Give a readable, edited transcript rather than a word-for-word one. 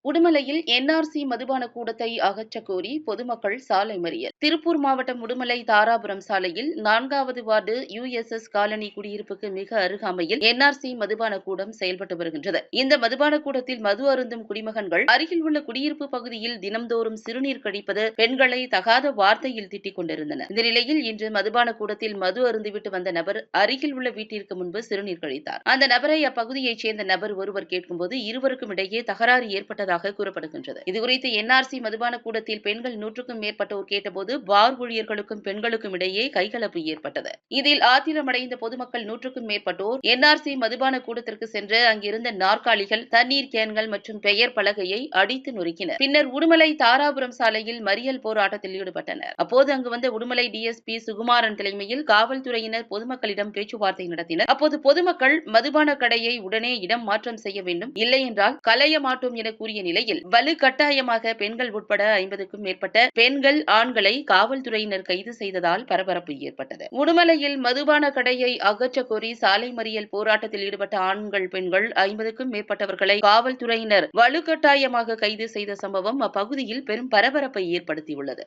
உடுமலையில் NRC மதுபான கூடத்தை அகற்றக் கோரி பொதுமக்கள் சாலை மறியல். திருப்பூர் மாவட்டம் உடுமலை தாராபுரம் சாலையில் 4வது வார்டு USS காலனி குடியிருப்புக்கு மிக அருகாமையில் என்ஆர்சி மதுபான கூடம் செயல்பட்டு வருகின்றது. இந்த மதுபான கூடத்தில் மது அருந்தும் குடிமகன்கள் அருகில் உள்ள குடியிருப்பு பகுதியில் தினம்தோறும் சிறுநீர் கழிப்பது பெண்களை தகாத வார்த்தையில் திட்டிக் கொண்டிருந்தனர். இந்த நிலையில் இன்று மதுபான கூடத்தில் மது அருந்திவிட்டு வந்த நபர் அருகில் உள்ள வீட்டிற்கு முன்பு சிறுநீர் கழித்தார். அந்த நபரை அப்பகுதியைச் சேர்ந்த நபர் ஒருவர் கேட்கும்போது இருவருக்கும் இடையே தகராறு ஏற்பட்டதாக கூறப்படுகின்றது. இதுகுறித்து என்ஆர்சி மதுபான கூடத்தில் பெண்கள் 100க்கும் மேற்பட்டோர் கேட்டபோது பார் ஊழியர்களுக்கும் பெண்களுக்கும் இடையே கைகலப்பு ஏற்பட்டது. இதில் ஆத்திரமடைந்த பொதுமக்கள் 100க்கும் மேற்பட்டோர் என்ஆர்சி மதுபான கூடத்திற்கு சென்று அங்கிருந்த நாற்காலிகள், தண்ணீர் கேன்கள் மற்றும் பெயர் பலகையை அடித்து நொறுக்கினர். பின்னர் உடுமலை தாராபுரம் சாலையில் மறியல் போராட்டத்தில் ஈடுபட்டனர். அப்போது அங்கு வந்த உடுமலை DSP சுகுமாரன் தலைமையில் காவல்துறையினர் பொதுமக்களிடம் பேச்சுவார்த்தை நடத்தினர். அப்போது பொதுமக்கள் மதுபான கடையை உடனே இடம் மாற்றம் செய்ய வேண்டும், இல்லை என்றால் களைய மாட்டோம் என கூறிய நிலையில் வலுக்கட்டாயமாக பெண்கள் உட்பட 50க்கும் மேற்பட்ட பெண்கள், ஆண்களை காவல்துறையினர் கைது செய்ததால் பரபரப்பு ஏற்பட்டது. உடுமலையில் மதுபான கடையை அகற்றக் கோரி சாலை மறியல் போராட்டத்தில் ஈடுபட்ட ஆண்கள், பெண்கள் 50க்கும் மேற்பட்டவர்களை காவல்துறையினர் வலுக்கட்டாயமாக கைது செய்த சம்பவம் அப்பகுதியில் பெரும் பரபரப்பை ஏற்படுத்தியுள்ளது.